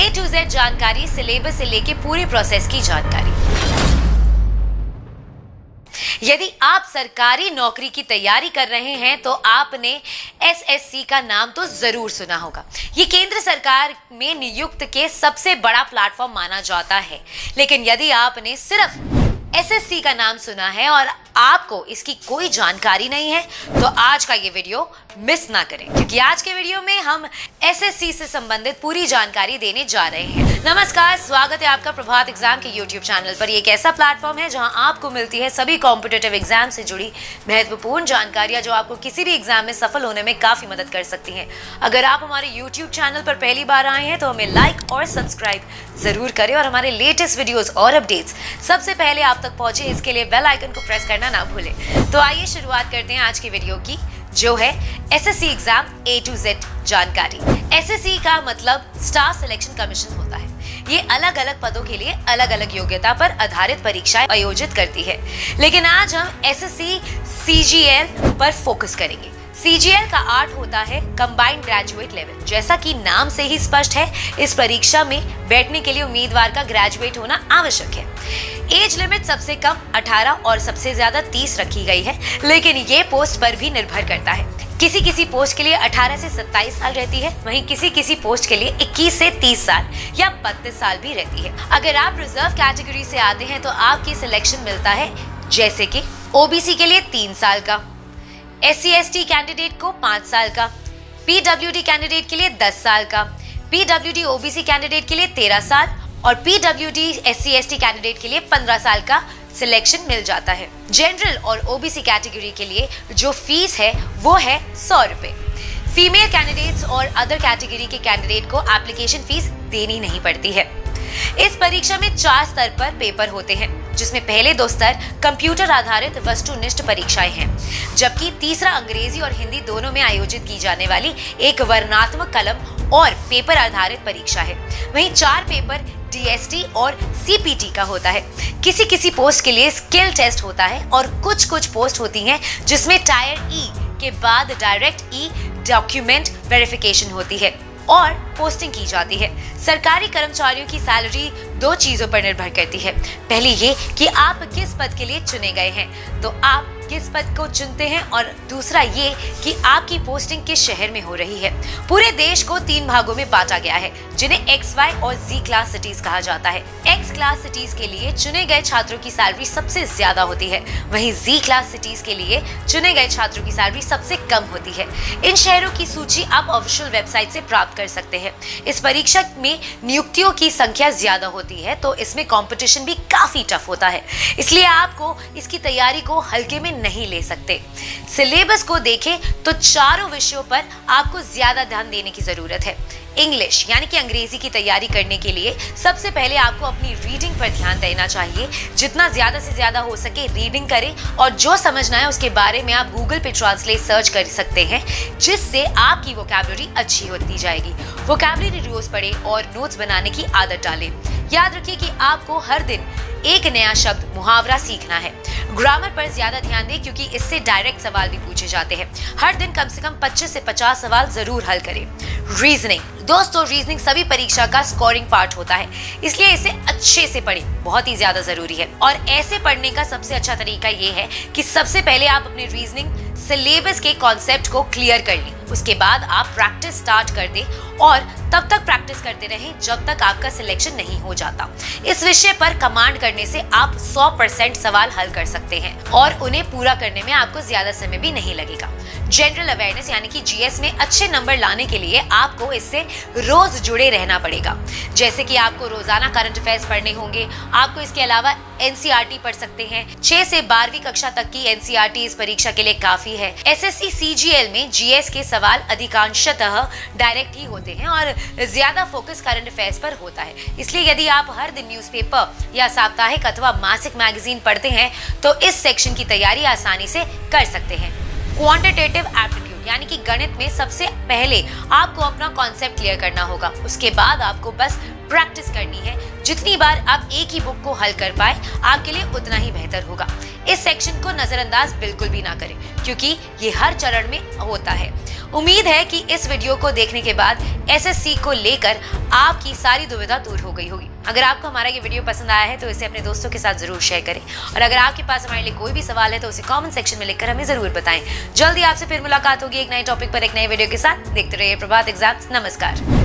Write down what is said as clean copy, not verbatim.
A to Z जानकारी, syllabus से लेके पूरी प्रोसेस की जानकारी। यदि आप सरकारी नौकरी की तैयारी कर रहे हैं तो आपने एसएससी का नाम तो जरूर सुना होगा। ये केंद्र सरकार में नियुक्त के सबसे बड़ा प्लेटफॉर्म माना जाता है। लेकिन यदि आपने सिर्फ एसएससी का नाम सुना है और आपको इसकी कोई जानकारी नहीं है तो आज का ये वीडियो मिस ना करें, क्योंकि आज के वीडियो में हम एसएससी से संबंधित पूरी जानकारी देने जा रहे हैं। नमस्कार, स्वागत है आपका प्रभात एग्जाम के यूट्यूब चैनल पर। ये एक ऐसा प्लेटफॉर्म है जहां आपको मिलती है सभी कॉम्पिटिटिव एग्जाम से जुड़ी महत्वपूर्ण जानकारियां जो आपको किसी भी एग्जाम में सफल होने में काफी मदद कर सकती हैं। अगर आप हमारे यूट्यूब चैनल पर पहली बार आए हैं तो हमें लाइक और सब्सक्राइब जरूर करें और हमारे लेटेस्ट वीडियोस और अपडेट्स सबसे पहले आप तक पहुंचे, इसके लिए बेल आइकन को प्रेस करना ना भूलें। तो आइए शुरुआत करते हैं आज की वीडियो की, जो है SSC exam A to Z जानकारी। एसएससी का मतलब स्टाफ सिलेक्शन कमीशन होता है। ये अलग अलग पदों के लिए अलग अलग योग्यता पर आधारित परीक्षाएं आयोजित करती है। लेकिन आज हम एसएससी सीजीएल पर फोकस करेंगे। सीजीएल का अर्थ होता है कंबाइंड ग्रेजुएट लेवल। जैसा कि नाम से ही स्पष्ट है, इस परीक्षा में बैठने के लिए उम्मीदवार का ग्रेजुएट होना आवश्यक है। एज लिमिट सबसे कम 18 और सबसे ज्यादा 30 रखी गई है, लेकिन ये पोस्ट पर भी निर्भर करता है। किसी किसी पोस्ट के लिए 18 से 27 साल रहती है, वहीं किसी किसी पोस्ट के लिए 21 से 30 साल या 32 साल भी रहती है। अगर आप रिजर्व कैटेगरी से आते हैं तो आपकी सिलेक्शन मिलता है, जैसे कि ओबीसी के लिए 3 साल का, SC/ST कैंडिडेट को 5 साल का, PWD कैंडिडेट के लिए 10 साल का, PWD OBC कैंडिडेट के लिए 13 साल और PWD SC/ST कैंडिडेट के लिए 15 साल का सिलेक्शन मिल जाता है। जनरल और ओबीसी कैटेगरी के लिए जो फीस है वो है 100 रुपए। फीमेल कैंडिडेट्स और अदर कैटेगरी के कैंडिडेट को एप्लीकेशन फीस देनी नहीं पड़ती है। इस परीक्षा में 4 स्तर पर पेपर होते हैं, जिसमें पहले 2 स्तर कंप्यूटर आधारित वस्तुनिष्ठ परीक्षाएं हैं, जबकि तीसरा अंग्रेजी और हिंदी दोनों में आयोजित की जाने वाली एक वर्णनात्मक कलम और पेपर आधारित परीक्षा है। वहीं 4 पेपर DST और CPT का होता है। किसी किसी पोस्ट के लिए स्किल टेस्ट होता है और कुछ पोस्ट होती हैं जिसमें टायर E के बाद डायरेक्ट E डॉक्यूमेंट वेरिफिकेशन होती है और पोस्टिंग की जाती है। सरकारी कर्मचारियों की सैलरी 2 चीजों पर निर्भर करती है। पहली ये कि आप किस पद के लिए चुने गए हैं, तो आप किस पद को चुनते हैं, और दूसरा ये कि आपकी पोस्टिंग किस शहर में हो रही है। पूरे देश को 3 भागों में बांटा गया है, जिन्हें X, Y और Z क्लास सिटीज कहा जाता है। X क्लास सिटीज के लिए चुने गए छात्रों की सैलरी सबसे ज्यादा होती है, वहीं Z क्लास सिटीज के लिए चुने गए छात्रों की सैलरी सबसे कम होती है। इन शहरों की सूची आप ऑफिशियल वेबसाइट से प्राप्त कर सकते हैं। इस परीक्षा में नियुक्तियों की संख्या ज्यादा होती है, तो इसमें कंपटीशन भी काफी टफ होता है, इसलिए आपको इसकी तैयारी को हल्के में नहीं ले सकते। सिलेबस को देखें तो चारों विषयों पर आपको ज्यादा ध्यान देने की जरूरत है। इंग्लिश यानी कि अंग्रेजी की तैयारी करने के लिए सबसे पहले आपको अपनी रीडिंग पर ध्यान देना चाहिए। जितना ज्यादा से ज्यादा हो सके रीडिंग करें, और जो समझना है उसके बारे में आप गूगल पे ट्रांसलेट सर्च कर सकते हैं, जिससे आपकी वोकैबुलरी अच्छी होती जाएगी। वोकैबुलरी रोज पढ़ें और नोट्स बनाने की आदत डालें। याद रखिए कि आपको हर दिन एक नया शब्द, मुहावरा सीखना है। ग्रामर पर ज्यादा ध्यान दें, क्योंकि इससे डायरेक्ट सवाल भी पूछे जाते हैं। हर दिन कम से कम 25 से 50 सवाल जरूर हल करें। रीजनिंग, दोस्तों रीजनिंग सभी परीक्षा का स्कोरिंग पार्ट होता है, इसलिए इसे अच्छे से पढ़ें, बहुत ही ज्यादा जरूरी है। और ऐसे पढ़ने का सबसे अच्छा तरीका ये है कि सबसे पहले आप अपने रीजनिंग सिलेबस के कॉन्सेप्ट को क्लियर कर लें, उसके बाद आप प्रैक्टिस स्टार्ट कर दें और तब तक प्रैक्टिस करते रहें जब तक आपका सिलेक्शन नहीं हो जाता। इस विषय पर कमांड करने से आप 100% सवाल हल कर सकते हैं और उन्हें पूरा करने में आपको ज्यादा समय भी नहीं लगेगा। जनरल अवेयरनेस यानी कि जीएस में अच्छे नंबर लाने के लिए आपको इससे रोज जुड़े रहना पड़ेगा। जैसे कि आपको रोजाना करंट अफेयर्स पढ़ने होंगे। आपको इसके अलावा एनसीईआरटी पढ़ सकते हैं। 6 से 12वीं कक्षा तक की एनसीईआरटी इस परीक्षा के लिए काफी है। एसएससी सीजीएल में जीएस के सवाल अधिकांशतः डायरेक्ट ही होते हैं और ज्यादा फोकस करंट अफेयर्स पर होता है। इसलिए यदि आप हर दिन न्यूज़पेपर या साप्ताहिक अथवा मासिक मैगजीन पढ़ते हैं तो इस सेक्शन की तैयारी आसानी से कर सकते हैं। क्वांटिटेटिव एप्टीट्यूड यानी कि गणित में सबसे पहले आपको अपना कॉन्सेप्ट क्लियर करना होगा। उसके बाद आपको बस प्रैक्टिस करनी है। जितनी बार आप एक ही बुक को हल कर पाए आपके लिए उतना ही बेहतर होगा। इस सेक्शन को नजरअंदाज बिल्कुल भी ना करें क्योंकि ये हर चरण में होता है उम्मीद है कि इस वीडियो को देखने के बाद एसएससी को लेकर आपकी सारी दुविधा दूर हो गई होगी। अगर आपको हमारा ये वीडियो पसंद आया है तो इसे अपने दोस्तों के साथ जरूर शेयर करें, और अगर आपके पास हमारे लिए कोई भी सवाल है तो उसे कमेंट सेक्शन में लिखकर हमें जरूर बताएं। जल्दी आपसे फिर मुलाकात होगी एक नए टॉपिक पर एक नए वीडियो के साथ। देखते रहिए प्रभात एग्जाम्स। नमस्कार।